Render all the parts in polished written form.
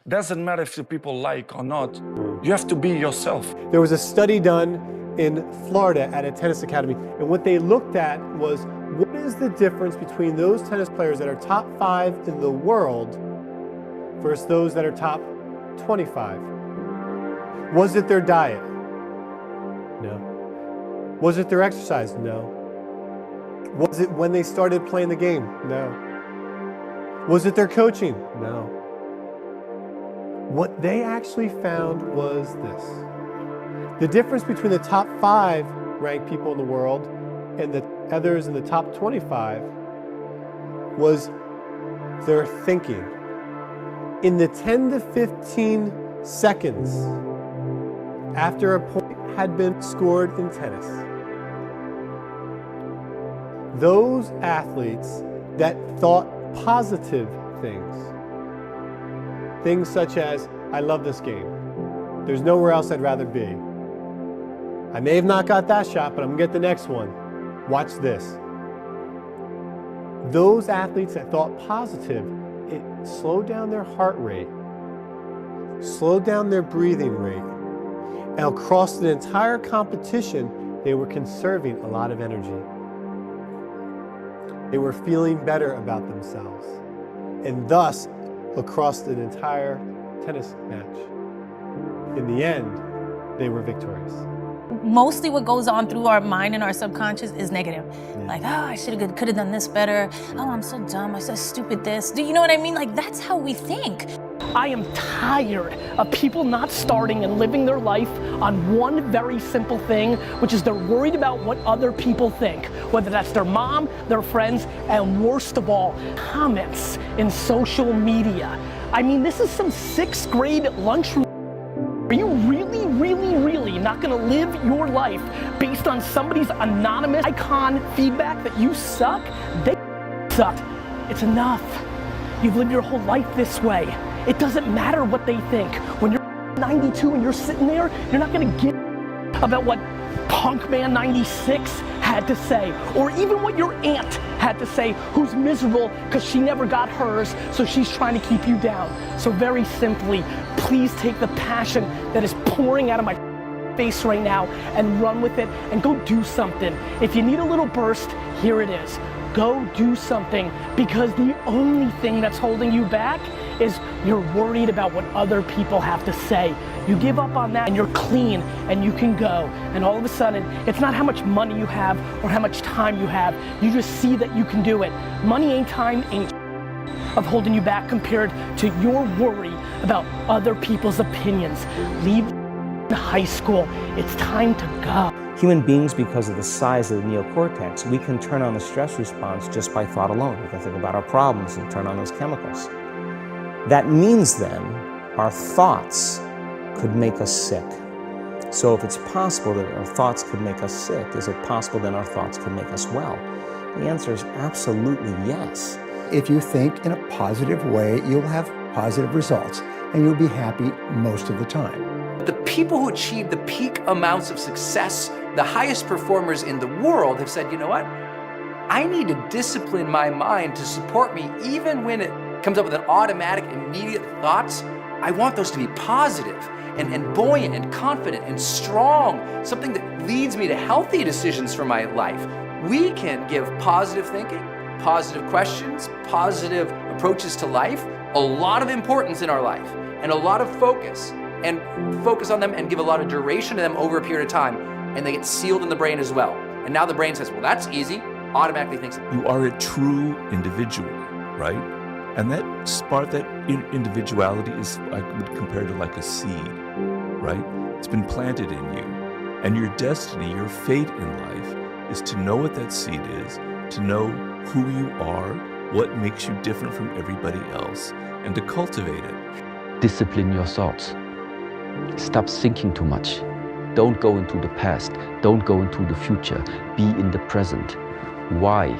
Doesn't matter if the people like or not. You have to be yourself. There was a study done in Florida at a tennis academy, and what they looked at was what is the difference between those tennis players that are top 5 in the world versus those that are top 25. Was it their diet? No. Was it their exercise? No. Was it when they started playing the game? No. Was it their coaching? No. What they actually found was this. The difference between the top 5 ranked people in the world and the others in the top 25 was their thinking. In the 10 to 15 seconds after a point had been scored in tennis, those athletes that thought positive things such as, I love this game. There's nowhere else I'd rather be. I may have not got that shot, but I'm gonna get the next one. Watch this. Those athletes that thought positive, it slowed down their heart rate, slowed down their breathing rate, and across the entire competition, they were conserving a lot of energy. They were feeling better about themselves. And thus, across the entire tennis match, in the end, they were victorious. Mostly what goes on through our mind and our subconscious is negative. Yeah. Like, oh, I could have done this better. Oh, I'm so dumb, I said stupid this. Do you know what I mean? Like, that's how we think. I am tired of people not starting and living their life on one very simple thing, which is they're worried about what other people think, whether that's their mom, their friends, and worst of all, comments in social media. I mean, this is some 6th grade lunchroom. Are you really not gonna live your life based on somebody's anonymous icon feedback that you suck? They suck. It's enough. You've lived your whole life this way. It doesn't matter what they think. When you're 92 and you're sitting there, you're not gonna give about what Punkman 96 had to say, or even what your aunt had to say, who's miserable because she never got hers, so she's trying to keep you down. So very simply, please take the passion that is pouring out of my face right now and run with it and go do something. If you need a little burst, here it is. Go do something, because the only thing that's holding you back is you're worried about what other people have to say. You give up on that and you're clean and you can go. And all of a sudden, it's not how much money you have or how much time you have. You just see that you can do it. Money ain't time, ain't of holding you back compared to your worry about other people's opinions. Leave high school. It's time to go. Human beings, because of the size of the neocortex, we can turn on the stress response just by thought alone. We can think about our problems and turn on those chemicals. That means then our thoughts could make us sick. So if it's possible that our thoughts could make us sick, is it possible then our thoughts could make us well? The answer is absolutely yes. If you think in a positive way, you'll have positive results and you'll be happy most of the time. The people who achieve the peak amounts of success, the highest performers in the world, have said, you know what? I need to discipline my mind to support me even when it comes up with an automatic, immediate thoughts. I want those to be positive and buoyant and confident and strong, something that leads me to healthy decisions for my life. We can give positive thinking, positive questions, positive approaches to life, a lot of importance in our life and a lot of focus, and focus on them and give a lot of duration to them over a period of time, and they get sealed in the brain as well. And now the brain says, well, that's easy, automatically thinks. You are a true individual, right? And that spark, that individuality is, I would compare to like a seed, right? It's been planted in you. And your destiny, your fate in life is to know what that seed is, to know who you are, what makes you different from everybody else, and to cultivate it. Discipline your thoughts. Stop thinking too much. Don't go into the past. Don't go into the future. Be in the present. Why?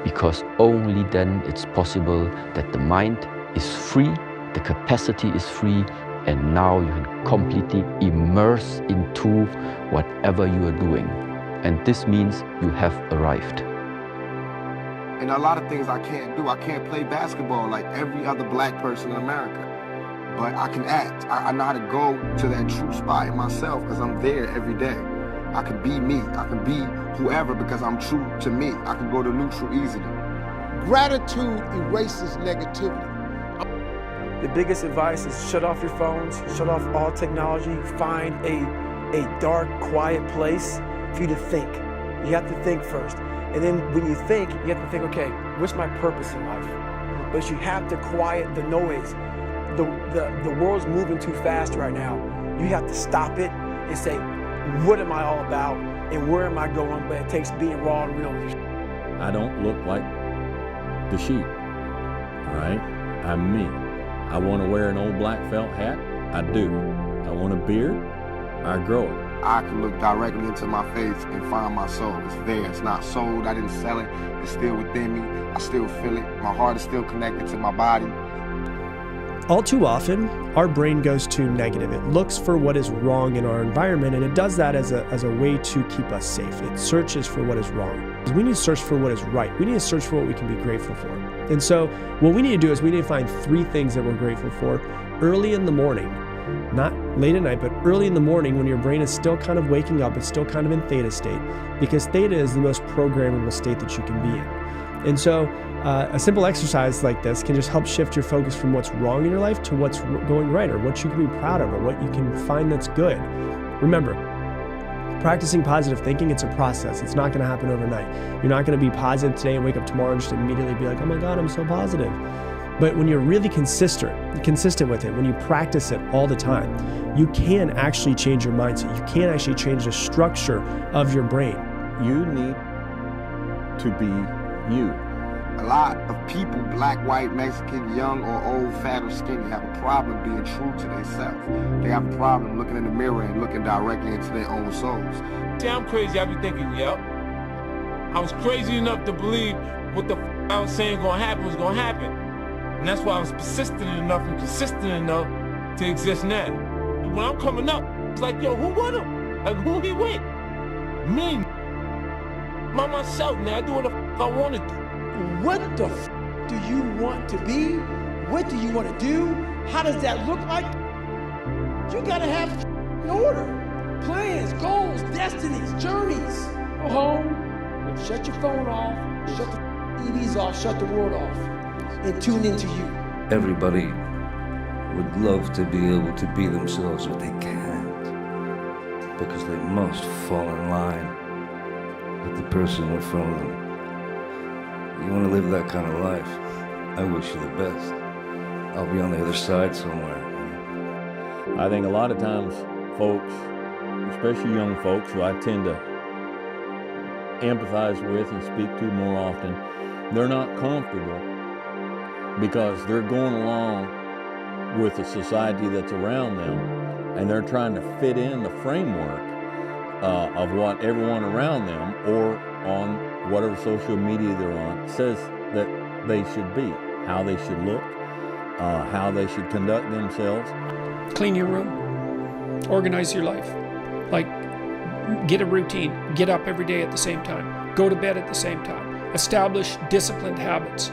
Because only then it's possible that the mind is free, the capacity is free, and now you can completely immerse into whatever you are doing. And this means you have arrived. And a lot of things I can't do. I can't play basketball like every other black person in America. but I can act. I know how to go to that true spot in myself because I'm there every day. I can be me. I can be whoever because I'm true to me. I can go to neutral easily. Gratitude erases negativity. The biggest advice is shut off your phones, shut off all technology, find a dark, quiet place for you to think. You have to think first. And then when you think, you have to think, okay, what's my purpose in life? But you have to quiet the noise. The world's moving too fast right now. You have to stop it and say, what am I all about and where am I going? But it takes being raw and real. I don't look like the sheep, all right? I'm me. I want to wear an old black felt hat, I do. I want a beard, I grow it. I can look directly into my face and find my soul. It's there, it's not sold, I didn't sell it. It's still within me, I still feel it. My heart is still connected to my body. All too often, our brain goes to negative. It looks for what is wrong in our environment, and it does that as a way to keep us safe. It searches for what is wrong. We need to search for what is right. We need to search for what we can be grateful for. And so what we need to do is we need to find 3 things that we're grateful for early in the morning, not late at night, but early in the morning when your brain is still kind of waking up, it's still kind of in theta state, because theta is the most programmable state that you can be in. And so a simple exercise like this can just help shift your focus from what's wrong in your life to what's going right, or what you can be proud of, or what you can find that's good. Remember, practicing positive thinking, it's a process. It's not going to happen overnight. You're not going to be positive today and wake up tomorrow and just immediately be like, oh my God, I'm so positive. But when you're really consistent with it, when you practice it all the time, you can actually change your mindset. You can actually change the structure of your brain. You need to be you. A lot of people, black, white, Mexican, young or old, fat or skinny, have a problem being true to themselves. They have a problem looking in the mirror and looking directly into their own souls. See, I'm crazy. I be thinking, yep. I was crazy enough to believe what the I was saying gonna happen was gonna happen. And that's why I was persistent enough and consistent enough to exist now. When I'm coming up, it's like, yo, who won him? Like, who he with? Me. By myself, now. I do what the I want to do. What the do you want to be? What do you want to do? How does that look like? You gotta have an order. Plans, goals, destinies, journeys. Go home, shut your phone off, shut the TVs off, shut the world off, and tune into you. Everybody would love to be able to be themselves, but they can't, because they must fall in line with the person in front of them. You want to live that kind of life, I wish you the best. I'll be on the other side somewhere. I think a lot of times folks, especially young folks who I tend to empathize with and speak to more often, they're not comfortable because they're going along with the society that's around them, and they're trying to fit in the framework of what everyone around them or on whatever social media they're on says that they should be, how they should look, how they should conduct themselves. Clean your room, organize your life, like get a routine, get up every day at the same time, go to bed at the same time, establish disciplined habits,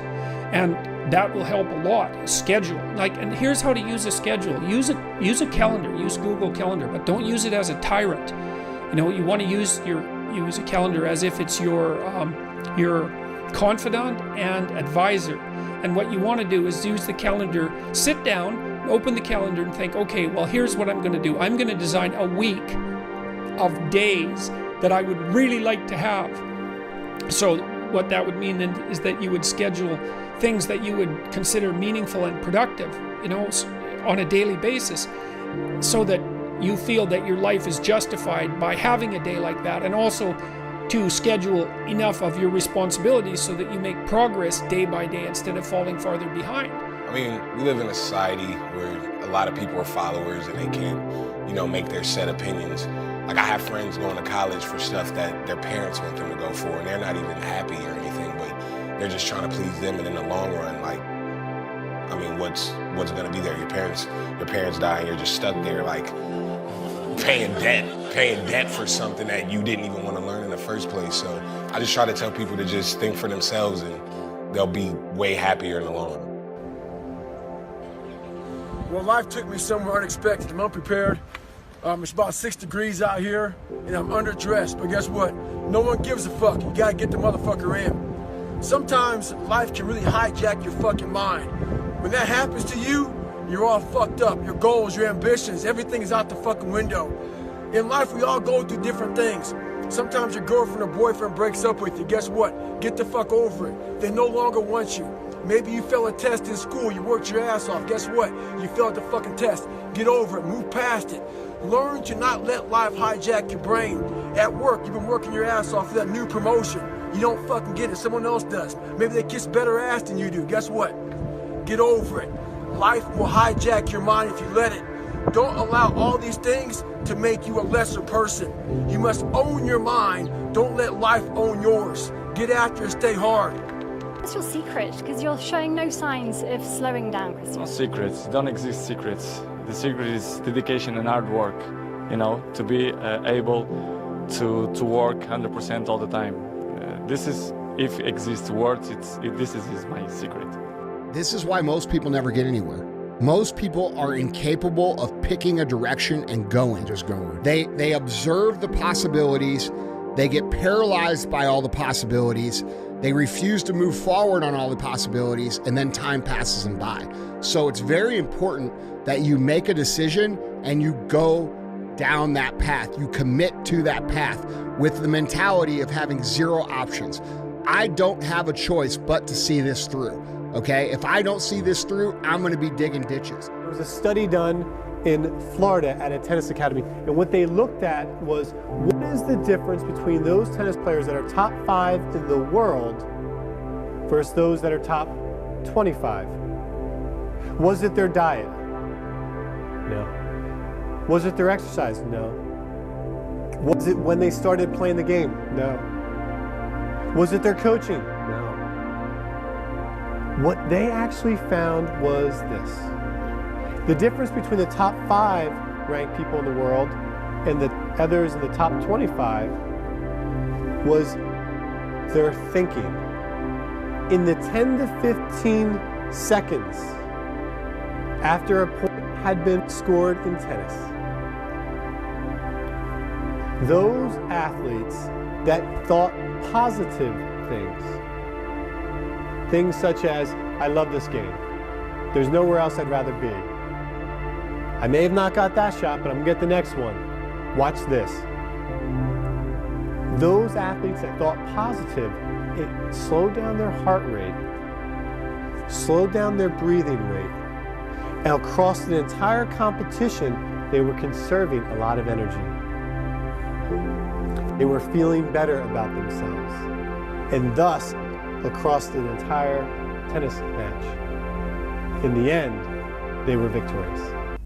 and that will help a lot. Schedule, and here's how to use a schedule. Use a calendar, use Google Calendar, but don't use it as a tyrant. You want to use a calendar as if it's your confidant and advisor. And what you want to do is use the calendar, sit down, open the calendar and think, okay, well, here's what I'm going to do. I'm going to design a week of days that I would really like to have. So what that would mean then is that you would schedule things that you would consider meaningful and productive, on a daily basis, so that you feel that your life is justified by having a day like that, and also to schedule enough of your responsibilities so that you make progress day by day instead of falling farther behind. I mean, we live in a society where a lot of people are followers and they can't, make their set opinions. Like, I have friends going to college for stuff that their parents want them to go for, and they're not even happy or anything, but they're just trying to please them. And in the long run, what's gonna be there? Your parents die and you're just stuck there, paying debt for something that you didn't even want to learn in the first place. So I just try to tell people to just think for themselves, and they'll be way happier in the long run. Well, life took me somewhere unexpected. I'm unprepared. It's about 6 degrees out here, and I'm underdressed. But guess what? No one gives a fuck. You gotta get the motherfucker in. Sometimes life can really hijack your fucking mind. When that happens to you, you're all fucked up. Your goals, your ambitions, everything is out the fucking window. In life, we all go through different things. Sometimes your girlfriend or boyfriend breaks up with you. Guess what? Get the fuck over it. They no longer want you. Maybe you failed a test in school. You worked your ass off. Guess what? You failed the fucking test. Get over it. Move past it. Learn to not let life hijack your brain. At work, you've been working your ass off for that new promotion. You don't fucking get it. Someone else does. Maybe they kiss better ass than you do. Guess what? Get over it. Life will hijack your mind if you let it. Don't allow all these things to make you a lesser person. You must own your mind. Don't let life own yours. Get after it, stay hard. What's your secret? Because you're showing no signs of slowing down, Cristiano. No secrets. Don't exist secrets. The secret is dedication and hard work. You know, to be able to work 100% all the time. This is, if exists words, this is my secret. This is why most people never get anywhere. Most people are incapable of picking a direction and going. Just going. They observe the possibilities. They get paralyzed by all the possibilities. They refuse to move forward on all the possibilities, and then time passes them by. So it's very important that you make a decision and you go down that path. You commit to that path with the mentality of having zero options. I don't have a choice but to see this through. Okay, if I don't see this through, I'm going to be digging ditches. There was a study done in Florida at a tennis academy, and what they looked at was what is the difference between those tennis players that are top 5 in the world versus those that are top 25. Was it their diet? No. Was it their exercise? No. Was it when they started playing the game? No. Was it their coaching? No. What they actually found was this. The difference between the top 5 ranked people in the world and the others in the top 25 was their thinking. In the 10 to 15 seconds after a point had been scored in tennis, those athletes that thought positive things such as, I love this game. There's nowhere else I'd rather be. I may have not got that shot, but I'm gonna get the next one. Watch this. Those athletes that thought positive, it slowed down their heart rate, slowed down their breathing rate, and across the entire competition, they were conserving a lot of energy. They were feeling better about themselves. And thus, across the entire tennis match, in the end, they were victorious.